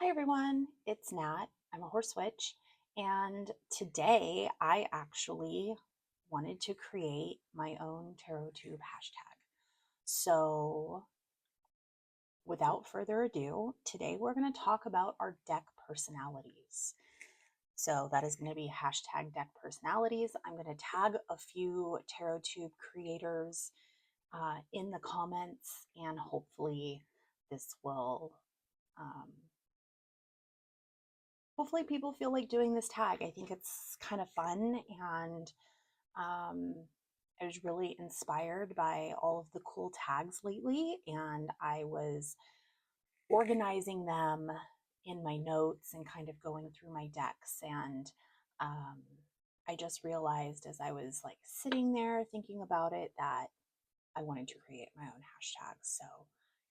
Hi everyone, it's Nat. I'm a horse witch, and today I actually wanted to create my own tarot tube hashtag. So, without further ado, today we're going to talk about our deck personalities. So, that is going to be hashtag deck personalities. I'm going to tag a few tarot tube creators in the comments, and hopefully, this will. Hopefully people feel like doing this tag. I think it's kind of fun, and I was really inspired by all of the cool tags lately, and I was organizing them in my notes and kind of going through my decks, and um, I just realized as I was like sitting there thinking about it that I wanted to create my own hashtags. So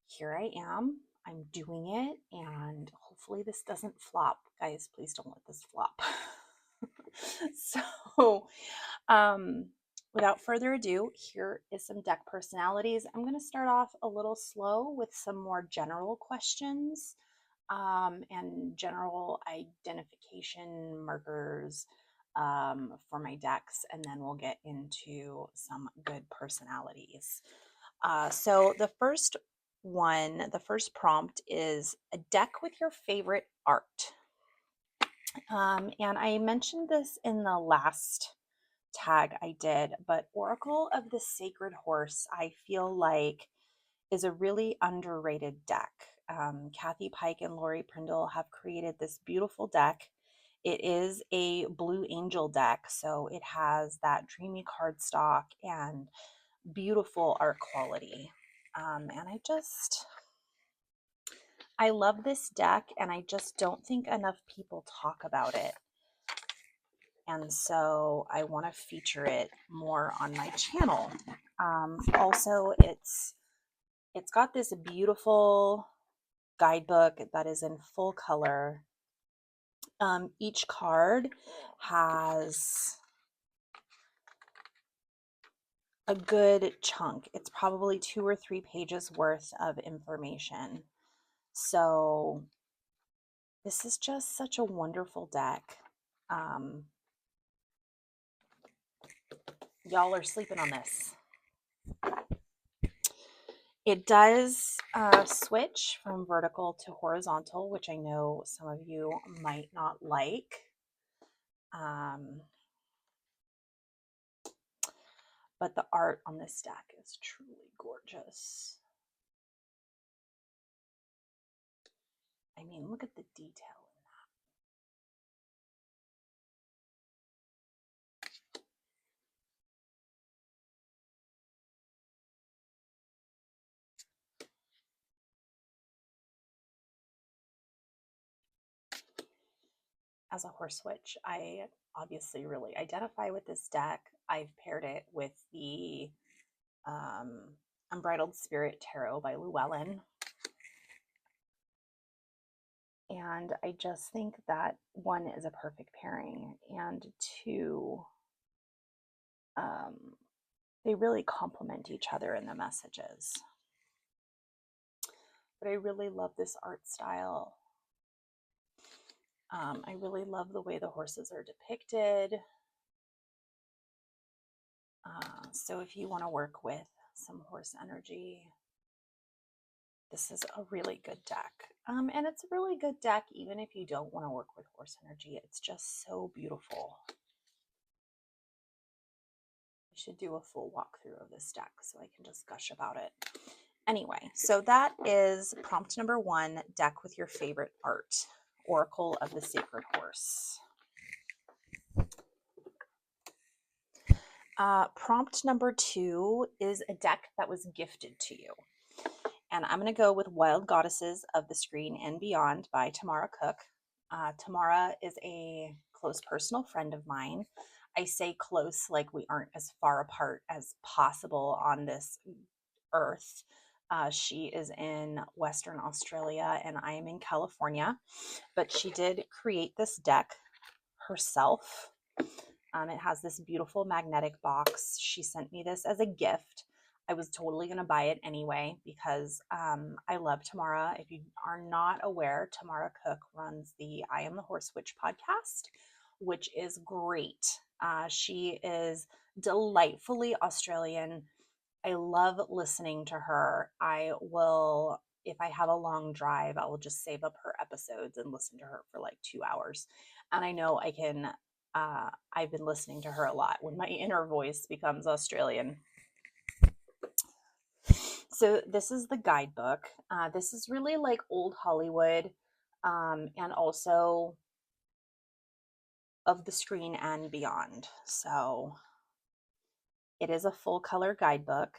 here I am. I'm doing it, and hopefully this doesn't flop. Guys, please don't let this flop. So, without further ado, here is some deck personalities. I'm going to start off a little slow with some more general questions and general identification markers for my decks, and then we'll get into some good personalities. So the first prompt is a deck with your favorite art. And I mentioned this in the last tag I did, but Oracle of the Sacred Horse, I feel like, is a really underrated deck. Kathy Pike and Lori Prindle have created this beautiful deck. It is a Blue Angel deck, so it has that dreamy cardstock and beautiful art quality. And I love this deck, and I just don't think enough people talk about it. And so I want to feature it more on my channel. Also, it's got this beautiful guidebook that is in full color. Each card has a good chunk. It's probably 2 or 3 pages worth of information. So this is just such a wonderful deck. Y'all are sleeping on this. It does switch from vertical to horizontal, which I know some of you might not like. But the art on this deck is truly gorgeous. I mean, look at the detail in that. As a horse witch, I obviously really identify with this deck. I've paired it with the Unbridled Spirit Tarot by Llewellyn. And I just think that one is a perfect pairing, and two, they really complement each other in the messages. But I really love this art style. I really love the way the horses are depicted. So if you want to work with some horse energy, this is a really good deck. And it's a really good deck even if you don't want to work with horse energy. It's just so beautiful. I should do a full walkthrough of this deck so I can just gush about it. Anyway, so that is prompt number 1, deck with your favorite art, Oracle of the Sacred Horse. Prompt number 2 is a deck that was gifted to you. And I'm going to go with Wild Goddesses of the Screen and Beyond by Tamara Cook. Tamara is a close personal friend of mine. I say close like we aren't as far apart as possible on this earth. She is in Western Australia and I am in California, but she did create this deck herself. It has this beautiful magnetic box. She sent me this as a gift. I was totally going to buy it anyway because I love Tamara. If you are not aware, Tamara Cook runs the I Am the Horse Witch podcast, which is great. She is delightfully Australian. I love listening to her. I will, if I have a long drive, I will just save up her episodes and listen to her for like 2 hours. And I know I can, I've been listening to her a lot when my inner voice becomes Australian. So this is the guidebook. This is really like old Hollywood, and also of the screen and beyond. So it is a full color guidebook.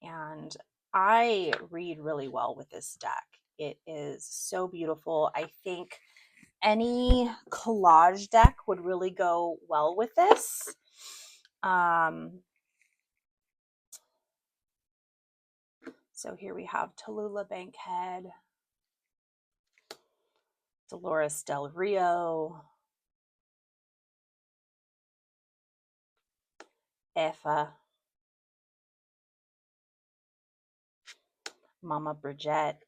And I read really well with this deck. It is so beautiful. I think any collage deck would really go well with this. So here we have Tallulah Bankhead, Dolores Del Rio, Effa, Mama Bridget,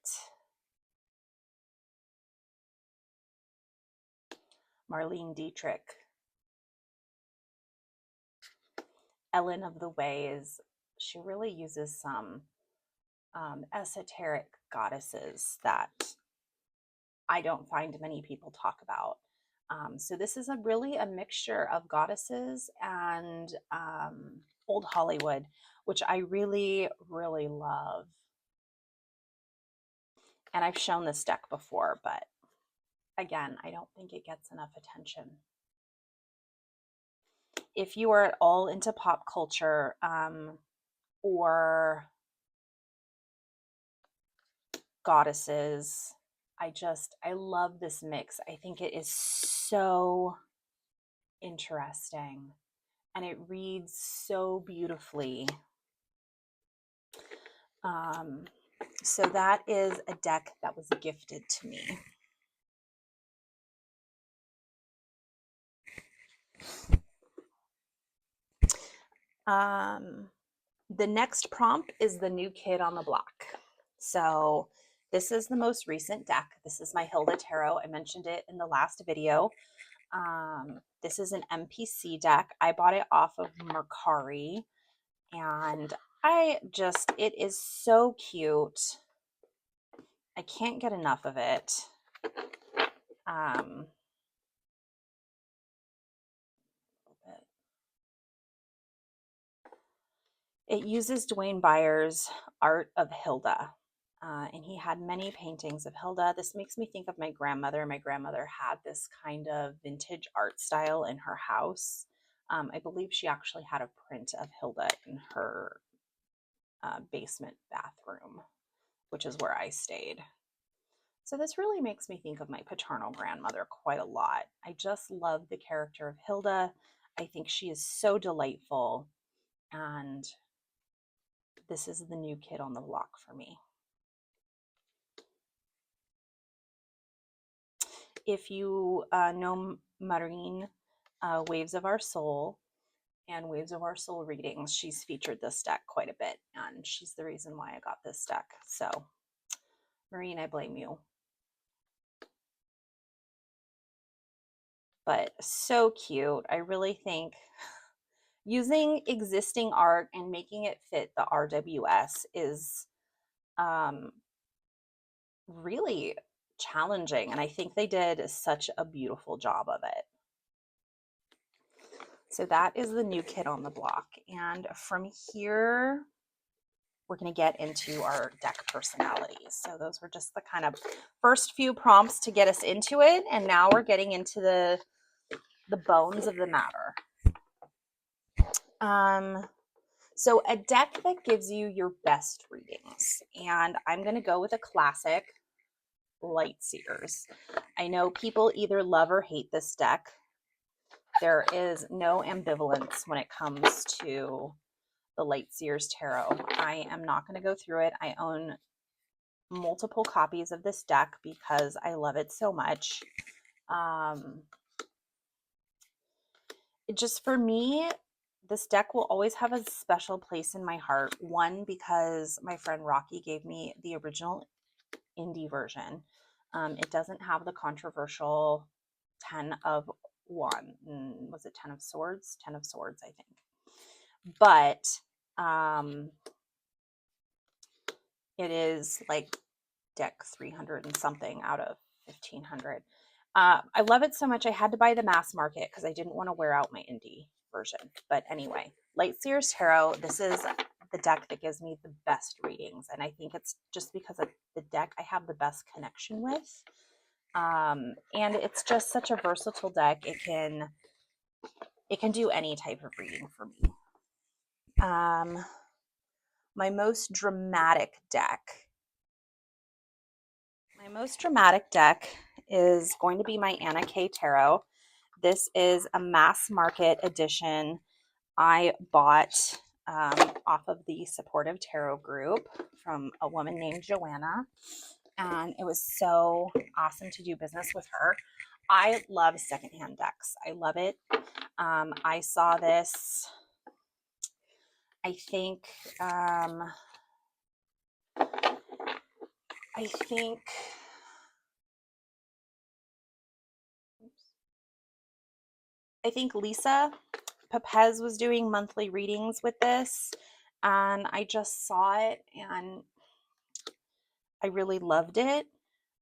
Marlene Dietrich, Ellen of the Ways. She really uses some esoteric goddesses that I don't find many people talk about. So this is really a mixture of goddesses and old Hollywood, which I really, really love. And I've shown this deck before, but again, I don't think it gets enough attention. If you are at all into pop culture or goddesses, I love this mix. I think it is so interesting and it reads so beautifully. So that is a deck that was gifted to me. The next prompt is the new kid on the block. So this is the most recent deck. This is my Hilda Tarot. I mentioned it in the last video. This is an MPC deck. I bought it off of Mercari and it is so cute. I can't get enough of it. It uses Dwayne Byers' art of Hilda, and he had many paintings of Hilda. This makes me think of my grandmother. My grandmother had this kind of vintage art style in her house. I believe she actually had a print of Hilda in her basement bathroom, which is where I stayed. So this really makes me think of my paternal grandmother quite a lot. I just love the character of Hilda. I think she is so delightful, and this is the new kid on the block for me. If you know Marine, Waves of Our Soul and Waves of Our Soul readings, she's featured this deck quite a bit, and she's the reason why I got this deck. So, Marine, I blame you. But so cute. I really think using existing art and making it fit the RWS is really challenging, and I think they did such a beautiful job of it. So that is the new kid on the block, and from here we're going to get into our deck personalities. So those were just the kind of first few prompts to get us into it, and now we're getting into the bones of the matter. So a deck that gives you your best readings, and I'm going to go with a classic, Lightseers. I know people either love or hate this deck. There is no ambivalence when it comes to the Lightseers Tarot. I am not going to go through it. I own multiple copies of this deck because I love it so much. just for me, this deck will always have a special place in my heart. One, because my friend Rocky gave me the original indie version. It doesn't have the controversial 10 of was it 10 of swords? 10 of swords, I think. But it is like deck 300 and something out of 1500. I love it so much I had to buy the mass market because I didn't want to wear out my indie version. But anyway, Lightseer's Tarot, this is the deck that gives me the best readings. And I think it's just because of the deck I have the best connection with. And it's just such a versatile deck. It can do any type of reading for me. My most dramatic deck is going to be my Anna K Tarot. This is a mass market edition I bought off of the Supportive Tarot group from a woman named Joanna. And it was so awesome to do business with her. I love secondhand decks. I love it. I saw this, I think Lisa Pepez was doing monthly readings with this, and I just saw it and I really loved it.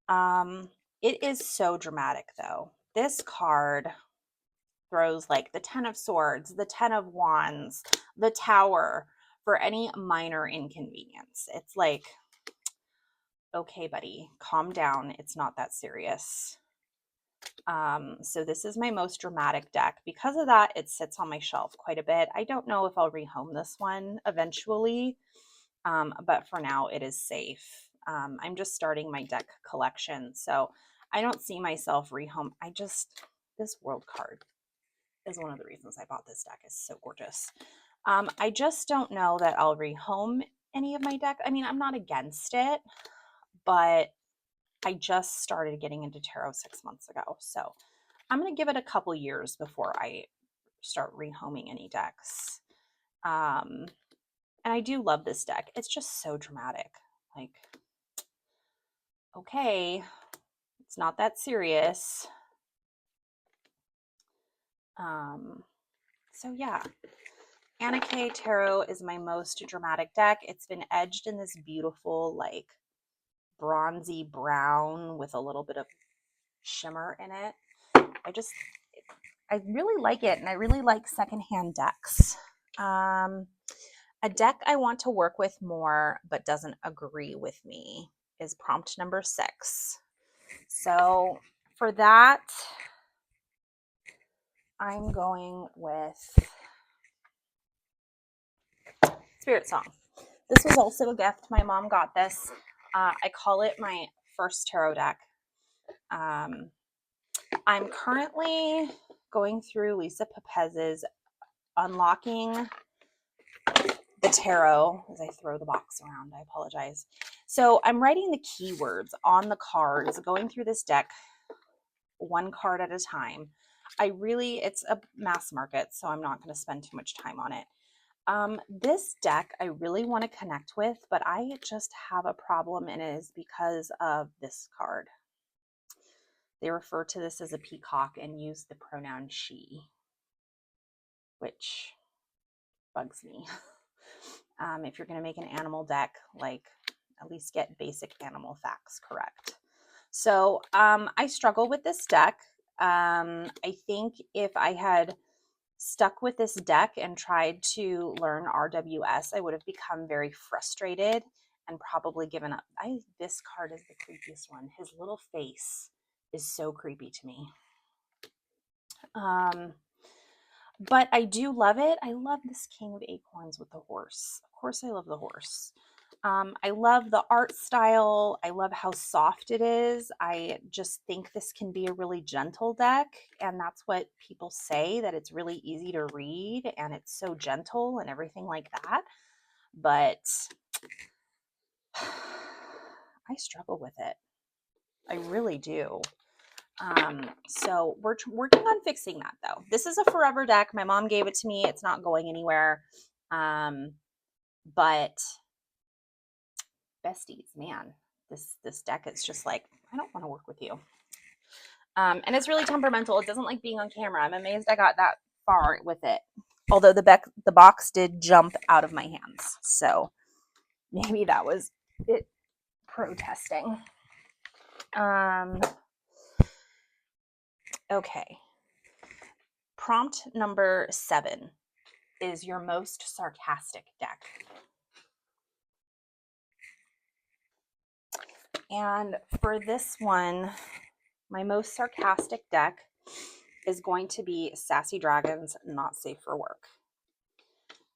It is so dramatic though. This card throws like the 10 of swords, the 10 of wands, the tower for any minor inconvenience. It's like, okay, buddy, calm down. It's not that serious. So this is my most dramatic deck. Because of that, it sits on my shelf quite a bit. I don't know if I'll rehome this one eventually, but for now it is safe. I'm just starting my deck collection, so I don't see myself rehome. This world card is one of the reasons I bought this deck. It's so gorgeous. I just don't know that I'll rehome any of my deck. I mean, I'm not against it, but I just started getting into tarot 6 months ago. So I'm going to give it a couple years before I start rehoming any decks. And I do love this deck. It's just so dramatic. Like, okay, it's not that serious. So yeah, Anna K Tarot is my most dramatic deck. It's been edged in this beautiful, like, bronzy brown with a little bit of shimmer in it. I really like it, and I really like secondhand decks. A deck I want to work with more but doesn't agree with me is prompt number 6. So for that, I'm going with Spirit Song. This was also a gift. My mom got this. I call it my first tarot deck. I'm currently going through Lisa Pepez's Unlocking the Tarot as I throw the box around. I apologize. So I'm writing the keywords on the cards, going through this deck one card at a time. It's a mass market, so I'm not going to spend too much time on it. This deck I really want to connect with, but I just have a problem, and it is because of this card. They refer to this as a peacock and use the pronoun she, which bugs me. If you're going to make an animal deck, like, at least get basic animal facts correct. So I struggle with this deck. I think if I had stuck with this deck and tried to learn RWS, I would have become very frustrated and probably given up. This card is the creepiest one. His little face is so creepy to me. But I do love it. I love this King of Acorns with the horse. Of course, I love the horse. I love the art style. I love how soft it is. I just think this can be a really gentle deck, and that's what people say, that it's really easy to read and it's so gentle and everything like that. But I struggle with it. I really do. So we're working on fixing that though. This is a forever deck. My mom gave it to me. It's not going anywhere. But besties, man, this deck is just like, I don't want to work with you. And it's really temperamental. It doesn't like being on camera. I'm amazed I got that far with it. Although the box did jump out of my hands. So maybe that was it protesting. Okay. Prompt number 7 is your most sarcastic deck. And for this one, my most sarcastic deck is going to be Sassy Dragons, Not Safe for Work.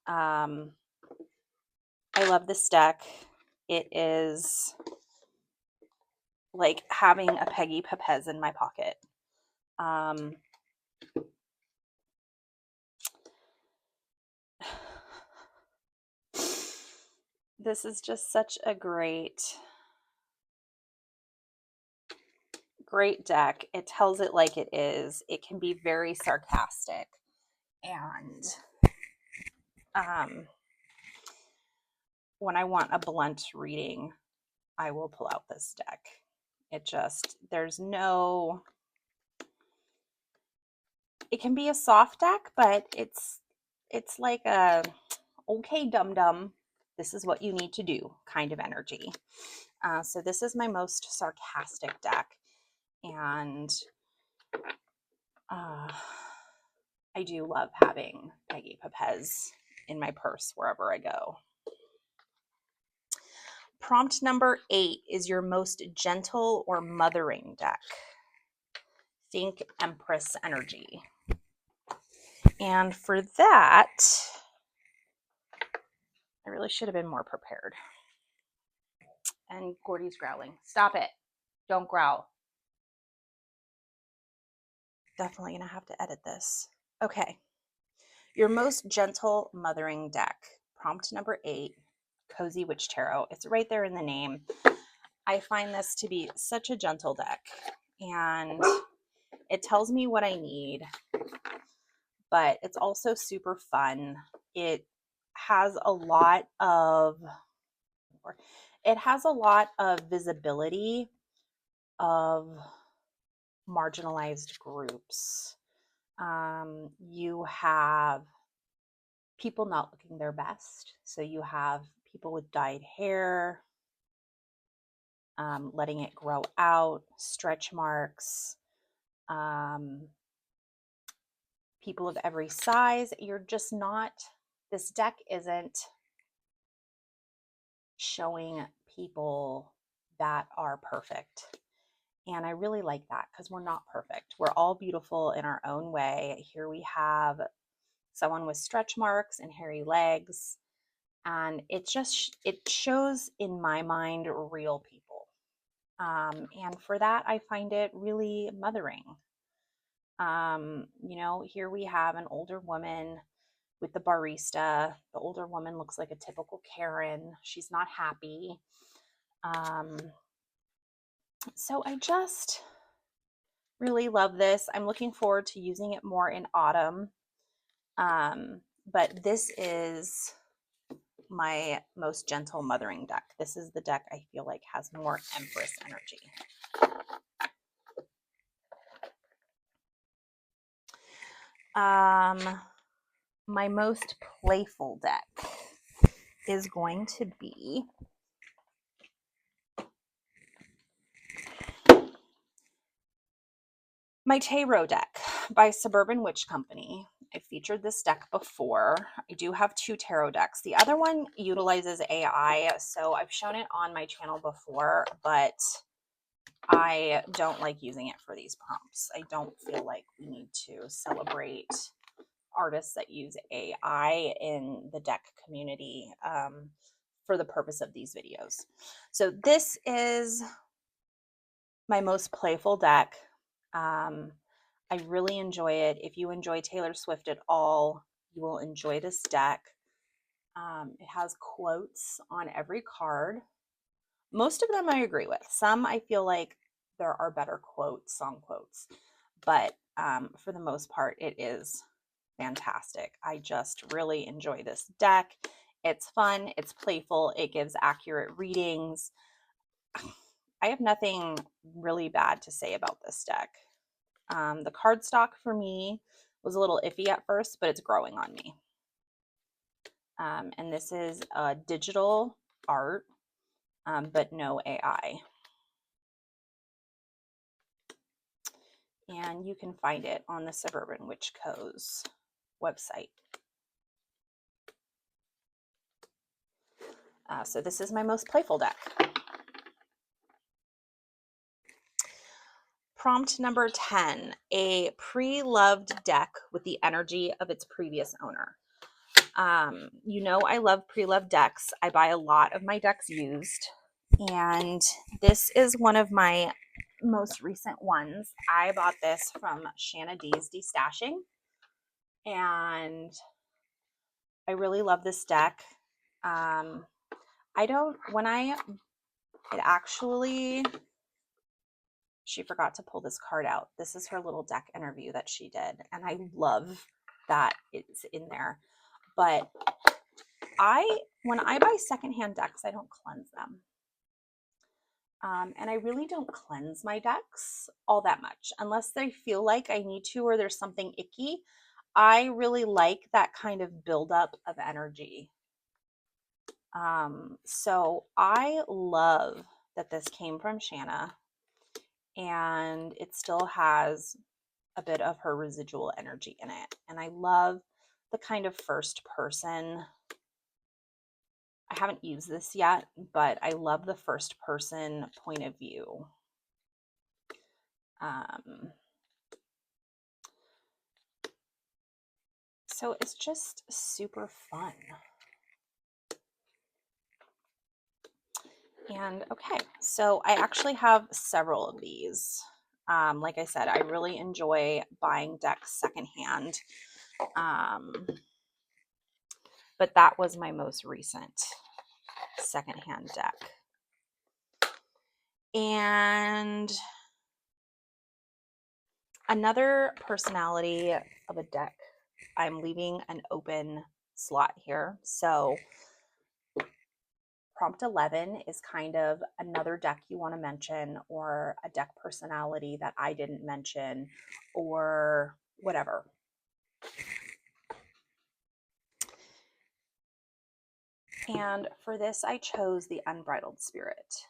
I love this deck. It is like having a Peggy Pepez in my pocket. This is just such a great deck. It tells it like it is. It can be very sarcastic. And when I want a blunt reading, I will pull out this deck. It just, there's no, it can be a soft deck, but it's like a, okay, dum-dum, this is what you need to do kind of energy. So this is my most sarcastic deck. And I do love having Peggy Pepez in my purse wherever I go. Prompt number 8 is your most gentle or mothering deck. Think Empress energy. And for that, I really should have been more prepared. And Kody's growling. Stop it. Don't growl. Definitely going to have to edit this. Okay. Your most gentle mothering deck. Prompt number 8, Cozy Witch Tarot. It's right there in the name. I find this to be such a gentle deck. And it tells me what I need. But it's also super fun. It has a lot of visibility of marginalized groups. You have people not looking their best. So you have people with dyed hair, letting it grow out, stretch marks, people of every size. You're just not, this deck isn't showing people that are perfect. And I really like that because we're not perfect. We're all beautiful in our own way. Here we have someone with stretch marks and hairy legs. And it shows in my mind real people. And for that, I find it really mothering. You know, here we have an older woman with the barista. The older woman looks like a typical Karen. She's not happy. So I just really love this. I'm looking forward to using it more in autumn. But this is my most gentle mothering deck. This is the deck I feel like has more Empress energy. My most playful deck is going to be my Tarot deck by Suburban Witch Company. I featured this deck before. I do have 2 tarot decks. The other one utilizes AI, so I've shown it on my channel before, but I don't like using it for these prompts. I don't feel like we need to celebrate artists that use AI in the deck community for the purpose of these videos. So this is my most playful deck. I really enjoy it. If you enjoy Taylor Swift at all, you will enjoy this deck. It has quotes on every card. Most of them I agree with. Some I feel like there are better quotes, song quotes, but for the most part, it is fantastic. I just really enjoy this deck. It's fun, it's playful, it gives accurate readings. I have nothing really bad to say about this deck. The cardstock for me was a little iffy at first, but it's growing on me. And this is a digital art, but no AI. And you can find it on the Suburban Witch Co.'s website. So this is my most playful deck. Prompt number 10, a pre-loved deck with the energy of its previous owner. You know, I love pre-loved decks. I buy a lot of my decks used, and this is one of my most recent ones. I bought this from Shanna D's Destashing, and I really love this deck. She forgot to pull this card out. This is her little deck interview that she did, and I love that it's in there. But when I buy secondhand decks, I don't cleanse them. And I really don't cleanse my decks all that much unless they feel like I need to or there's something icky. I really like that kind of buildup of energy. So I love that this came from Shanna, and it still has a bit of her residual energy in it. And I love the kind of first person. I haven't used this yet, but I love the first person point of view. So it's just super fun. And okay, so I actually have several of these. Like I said, I really enjoy buying decks secondhand. But that was my most recent secondhand deck. And another personality of a deck, I'm leaving an open slot here. So prompt 11 is kind of another deck you want to mention, or a deck personality that I didn't mention, or whatever. And for this, I chose the Unbridled Spirit.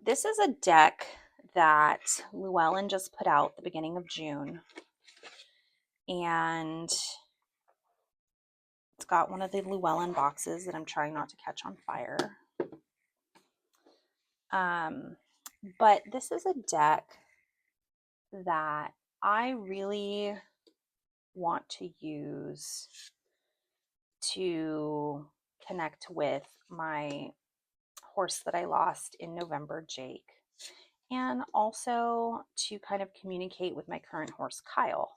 This is a deck that Llewellyn just put out the beginning of June. And it's got one of the Llewellyn boxes that I'm trying not to catch on fire. But this is a deck that I really want to use to connect with my horse that I lost in November, Jake, and also to kind of communicate with my current horse, Kyle.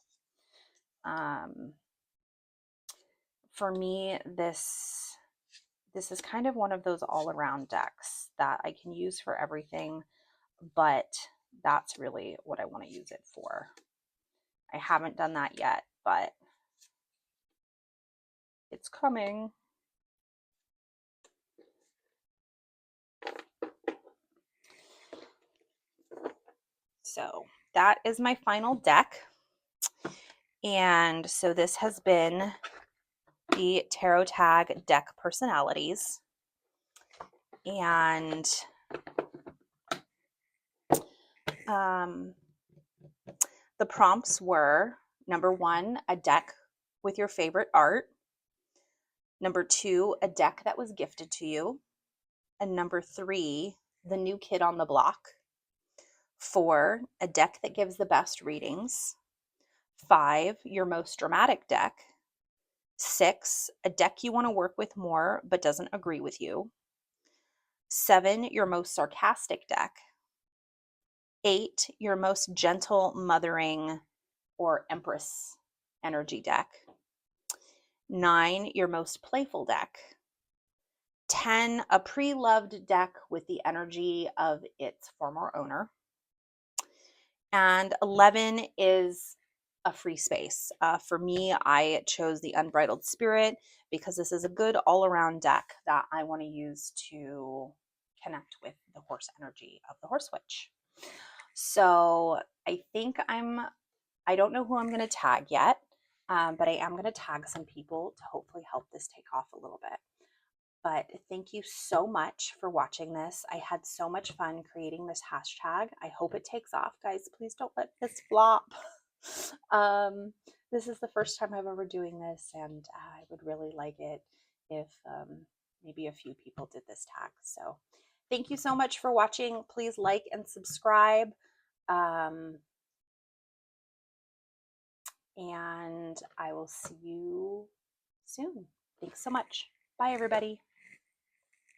For me, this is kind of one of those all-around decks that I can use for everything, but that's really what I want to use it for. I haven't done that yet, but it's coming. So that is my final deck. And so this has been the Tarot Tag deck personalities. And the prompts were, number 1, a deck with your favorite art. Number 2, a deck that was gifted to you. And number 3, the new kid on the block. 4, a deck that gives the best readings. 5, your most dramatic deck. 6, a deck you want to work with more but doesn't agree with you. 7, your most sarcastic deck. 8, your most gentle, mothering, or Empress energy deck. 9, your most playful deck. 10, a pre-loved deck with the energy of its former owner. And 11 is a free space. For me, I chose the Unbridled Spirit because this is a good all-around deck that I want to use to connect with the horse energy of the Horse Witch. So I think I don't know who I'm going to tag yet, but I am going to tag some people to hopefully help this take off a little bit. But thank you so much for watching this. I had so much fun creating this hashtag. I hope it takes off, guys. Please don't let this flop. This is the first time I've ever doing this, and I would really like it if maybe a few people did this tag. So thank you so much for watching. Please like and subscribe. And I will see you soon. Thanks so much. Bye, everybody.